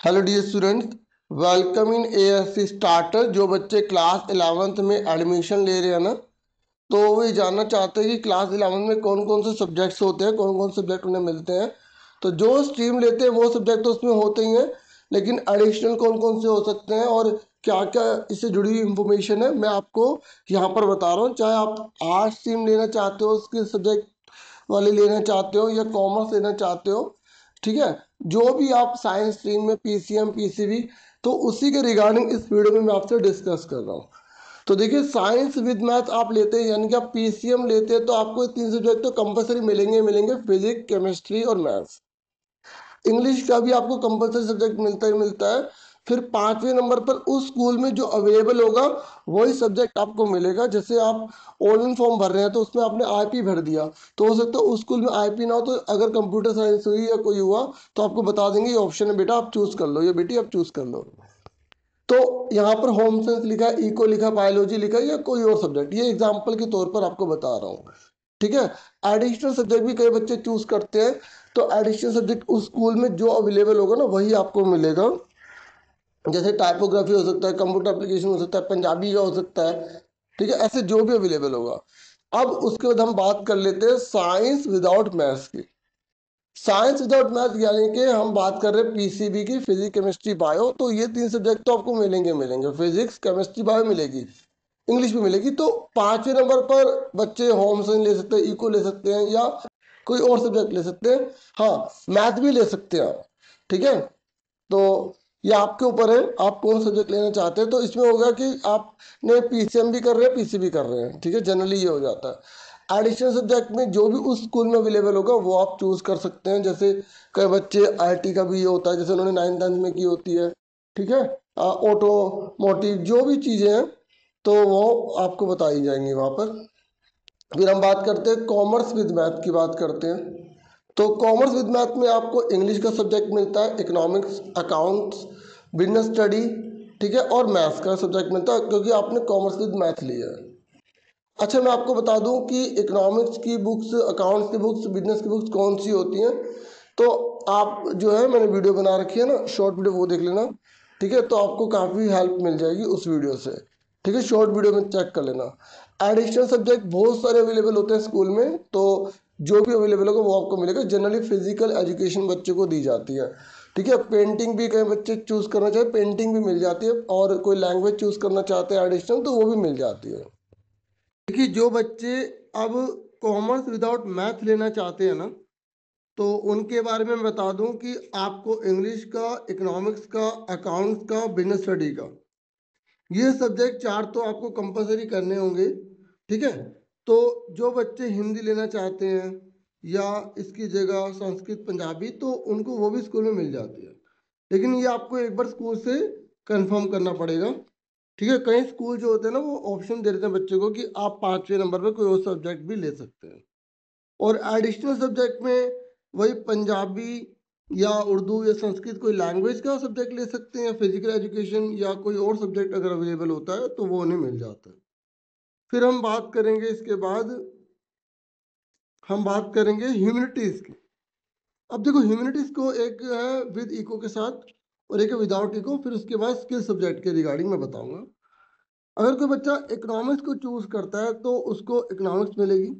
Hello dear students, welcome in ASC starter. जो बच्चे class 11th में एडमिशन ले रहे हैं ना, तो वो ये जानना चाहते हैं कि क्लास 11th में कौन कौन से सब्जेक्ट्स होते हैं, कौन कौन से सब्जेक्ट उन्हें मिलते हैं। तो जो स्ट्रीम लेते हैं वो सब्जेक्ट तो उसमें होते ही हैं, लेकिन एडिशनल कौन कौन से हो सकते हैं और क्या क्या इससे जुड़ी हुई इंफॉर्मेशन है मैं आपको यहाँ पर बता रहा हूँ। चाहे आप आर्ट्स स्ट्रीम लेना चाहते हो, उसके सब्जेक्ट वाले लेना चाहते हो या कॉमर्स लेना चाहते हो, ठीक है, जो भी आप साइंस स्ट्रीम में पीसीएम पीसीबी, तो उसी के रिगार्डिंग इस वीडियो में मैं आपसे डिस्कस कर रहा हूँ। तो देखिए, साइंस विद मैथ आप लेते हैं यानी कि आप पीसीएम लेते हैं तो आपको ये तीन सब्जेक्ट तो कंपलसरी मिलेंगे मिलेंगे, फिजिक्स केमिस्ट्री और मैथ्स। इंग्लिश का भी आपको कंपलसरी सब्जेक्ट मिलता ही मिलता है। फिर पांचवें नंबर पर उस स्कूल में जो अवेलेबल होगा वही सब्जेक्ट आपको मिलेगा। जैसे आप ऑनलाइन फॉर्म भर रहे हैं तो उसमें आपने आईपी भर दिया, तो हो सकता है उस स्कूल में आईपी ना हो, तो अगर कंप्यूटर साइंस हुई या कोई हुआ तो आपको बता देंगे ये ऑप्शन है बेटा, आप चूज कर लो, ये बेटी आप चूज कर लो। तो यहाँ पर होम साइंस लिखा है, इको लिखा, बायोलॉजी लिखा है या कोई और सब्जेक्ट, ये एग्जाम्पल के तौर पर आपको बता रहा हूँ। ठीक है। एडिशनल सब्जेक्ट भी कई बच्चे चूज करते हैं, तो एडिशनल सब्जेक्ट उस स्कूल में जो अवेलेबल होगा ना वही आपको मिलेगा। जैसे टाइपोग्राफी हो सकता है, कंप्यूटर एप्लीकेशन हो सकता है, पंजाबी का हो सकता है, ठीक है, ऐसे जो भी अवेलेबल होगा। अब उसके बाद हम बात कर लेते हैं साइंस विदाउट मैथ्स की। साइंस विदाउट मैथ यानी कि हम बात कर रहे हैं पीसीबी की, फिजिक्स केमिस्ट्री बायो। तो ये तीन सब्जेक्ट तो आपको मिलेंगे मिलेंगे, फिजिक्स केमिस्ट्री बायो मिलेगी, इंग्लिश भी मिलेगी। तो पांचवें नंबर पर बच्चे होम साइंस ले सकते हैं, इको ले सकते हैं या कोई और सब्जेक्ट ले सकते हैं। हाँ, मैथ भी ले सकते हैं आप, ठीक है। तो ये आपके ऊपर है, आप कौन सब्जेक्ट लेना चाहते हैं। तो इसमें होगा कि आपने पीसीएम भी कर रहे हैं, पीसी भी कर रहे हैं, ठीक है, जनरली ये हो जाता है। एडिशनल सब्जेक्ट में जो भी उस स्कूल में अवेलेबल होगा वो आप चूज कर सकते हैं। जैसे कई बच्चे आईटी का भी ये होता है, जैसे उन्होंने 9th 10th में की होती है, ठीक है। ऑटो मोटिव जो भी चीज़ें हैं तो वो आपको बताई जाएंगी वहाँ पर। फिर हम बात करते हैं कॉमर्स विद मैथ की बात करते हैं। तो कॉमर्स विद मैथ में आपको इंग्लिश का सब्जेक्ट मिलता है, इकोनॉमिक्स, अकाउंट्स, बिजनेस स्टडी, ठीक है, और मैथ्स का सब्जेक्ट मिलता है क्योंकि आपने कॉमर्स विद मैथ लिया है। अच्छा, मैं आपको बता दूं कि इकोनॉमिक्स की बुक्स, अकाउंट्स की बुक्स, बिजनेस की बुक्स कौन सी होती हैं। तो आप जो है, मैंने वीडियो बना रखी है ना, शॉर्ट वीडियो, वो देख लेना, ठीक है। तो आपको काफ़ी हेल्प मिल जाएगी उस वीडियो से, ठीक है, शॉर्ट वीडियो में चेक कर लेना। एडिशनल सब्जेक्ट बहुत सारे अवेलेबल होते हैं स्कूल में, तो जो भी अवेलेबल होगा वो आपको मिलेगा। जनरली फिजिकल एजुकेशन बच्चे को दी जाती है, ठीक है। पेंटिंग भी कई बच्चे चूज़ करना चाहे, पेंटिंग भी मिल जाती है, और कोई लैंग्वेज चूज़ करना चाहते हैं एडिशनल, तो वो भी मिल जाती है। देखिए, जो बच्चे अब कॉमर्स विदाउट मैथ लेना चाहते हैं ना, तो उनके बारे में मैं बता दूं कि आपको इंग्लिश का, इकोनॉमिक्स का, अकाउंट्स का, बिजनेस स्टडी का, ये सब्जेक्ट चार तो आपको कंपलसरी करने होंगे, ठीक है। तो जो बच्चे हिंदी लेना चाहते हैं या इसकी जगह संस्कृत पंजाबी, तो उनको वो भी स्कूल में मिल जाती है, लेकिन ये आपको एक बार स्कूल से कंफर्म करना पड़ेगा, ठीक है। कई स्कूल जो होते हैं ना वो ऑप्शन दे देते हैं बच्चे को कि आप पांचवें नंबर पर कोई और सब्जेक्ट भी ले सकते हैं। और एडिशनल सब्जेक्ट में वही पंजाबी या उर्दू या संस्कृत, कोई लैंग्वेज का सब्जेक्ट ले सकते हैं, या फिजिकल एजुकेशन या कोई और सब्जेक्ट अगर अवेलेबल होता है तो वो उन्हें मिल जाता है। फिर हम बात करेंगे, इसके बाद हम बात करेंगे ह्यूमैनिटीज की। अब देखो, ह्यूमैनिटीज को एक है विद इको के साथ और एक है विदाउट इको, फिर उसके बाद स्किल सब्जेक्ट के रिगार्डिंग मैं बताऊंगा। अगर कोई बच्चा इकोनॉमिक्स को चूज करता है तो उसको इकोनॉमिक्स मिलेगी।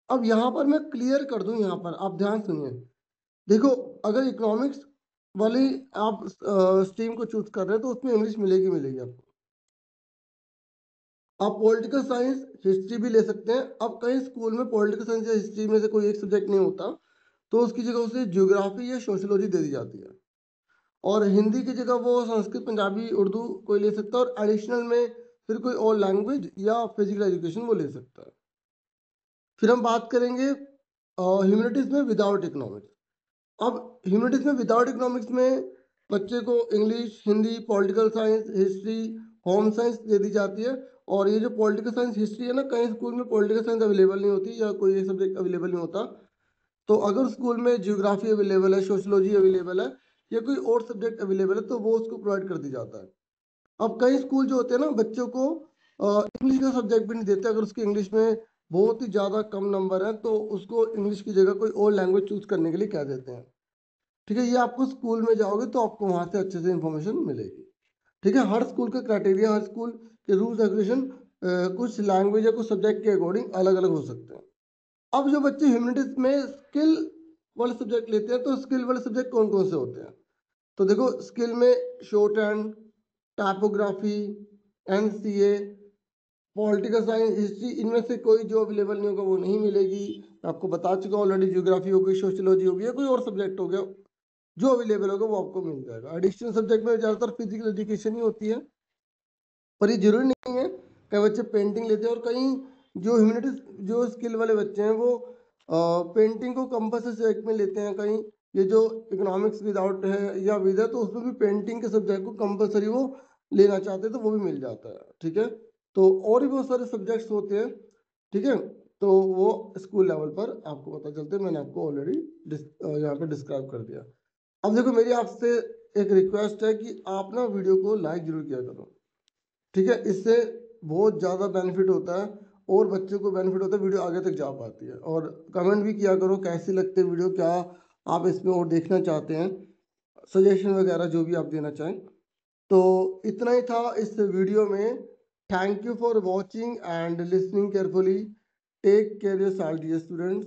अब यहाँ पर मैं क्लियर कर दूं, यहाँ पर आप ध्यान सुनिए। देखो, अगर इकोनॉमिक्स वाली आप स्ट्रीम को चूज कर रहे हैं तो उसमें इंग्लिश मिलेगी मिलेगी आपको। आप पॉलिटिकल साइंस, हिस्ट्री भी ले सकते हैं। अब कई स्कूल में पॉलिटिकल साइंस या हिस्ट्री में से कोई एक सब्जेक्ट नहीं होता, तो उसकी जगह उसे ज्योग्राफी या सोशियोलॉजी दे दी जाती है। और हिंदी की जगह वो संस्कृत, पंजाबी, उर्दू कोई ले सकता है, और एडिशनल में फिर कोई और लैंग्वेज या फिजिकल एजुकेशन वो ले सकता है। फिर हम बात करेंगे ह्यूमैनिटीज में विदाउट इकोनॉमिक्स। अब ह्यूमैनिटीज में विदाउट इकोनॉमिक्स में बच्चे को English, Hindi, political science, history, home science दे दी जाती है। और ये जो पॉलिटिकल साइंस, हिस्ट्री है ना, कई स्कूल में पॉलिटिकल साइंस अवेलेबल नहीं होती या कोई ये सब्जेक्ट अवेलेबल नहीं होता। तो अगर स्कूल में जियोग्राफी अवेलेबल है, सोशोलॉजी अवेलेबल है या कोई और सब्जेक्ट अवेलेबल है तो वो उसको प्रोवाइड कर दी जाता है। अब कई स्कूल जो होते हैं ना, बच्चों को इंग्लिश का सब्जेक्ट भी नहीं देते। अगर उसके इंग्लिश में बहुत ही ज़्यादा कम नंबर है तो उसको इंग्लिश की जगह कोई और लैंग्वेज चूज करने के लिए कह देते हैं। ठीक है, ये आपको स्कूल में जाओगे तो आपको वहाँ से अच्छे से इन्फॉर्मेशन मिलेगी। ठीक है, हर स्कूल का क्राइटेरिया, हर स्कूल के रूल्स रेगुलेशन कुछ लैंग्वेज या कुछ सब्जेक्ट के अकॉर्डिंग अलग अलग हो सकते हैं। अब जो बच्चे ह्यूमैनिटीज में स्किल वाले सब्जेक्ट लेते हैं, तो स्किल वाले सब्जेक्ट कौन कौन से होते हैं? तो देखो, स्किल में short hand, typography, NCA, political science, history, इनमें से कोई जो अवेलेबल नहीं होगा वो नहीं मिलेगी। मैं आपको बता चुका हूँ ऑलरेडी, ज्योग्राफी हो गई, सोशियोलॉजी हो गई, या कोई और सब्जेक्ट हो गया, जो अवेलेबल होगा वो आपको मिल जाएगा। एडिशनल सब्जेक्ट में ज़्यादातर फिजिकल एजुकेशन ही होती है, पर ये जरूरी नहीं है। कई बच्चे पेंटिंग लेते हैं, और कई जो ह्यूमैनिटीज जो स्किल वाले बच्चे हैं वो पेंटिंग को कंपल्सरी सब्जेक्ट में लेते हैं। कहीं ये जो इकोनॉमिक्स विदाउट है या विद है, तो उसमें भी पेंटिंग के सब्जेक्ट को कंपल्सरी वो लेना चाहते हैं, तो वो भी मिल जाता है। ठीक है, तो और भी बहुत सारे सब्जेक्ट्स होते हैं। ठीक है, तो वो स्कूल लेवल पर आपको पता चलते हैं, मैंने आपको ऑलरेडी यहाँ पे डिस्क्राइब कर दिया। अब देखो, मेरी आपसे एक रिक्वेस्ट है कि आप ना वीडियो को लाइक जरूर किया करो। ठीक है, इससे बहुत ज़्यादा बेनिफिट होता है, और बच्चों को बेनिफिट होता है, वीडियो आगे तक जा पाती है। और कमेंट भी किया करो कैसी लगती है वीडियो, क्या आप इसमें और देखना चाहते हैं, सजेशन वगैरह जो भी आप देना चाहें। तो इतना ही था इस वीडियो में। Thank you for watching and listening carefully. Take care yourself dear students.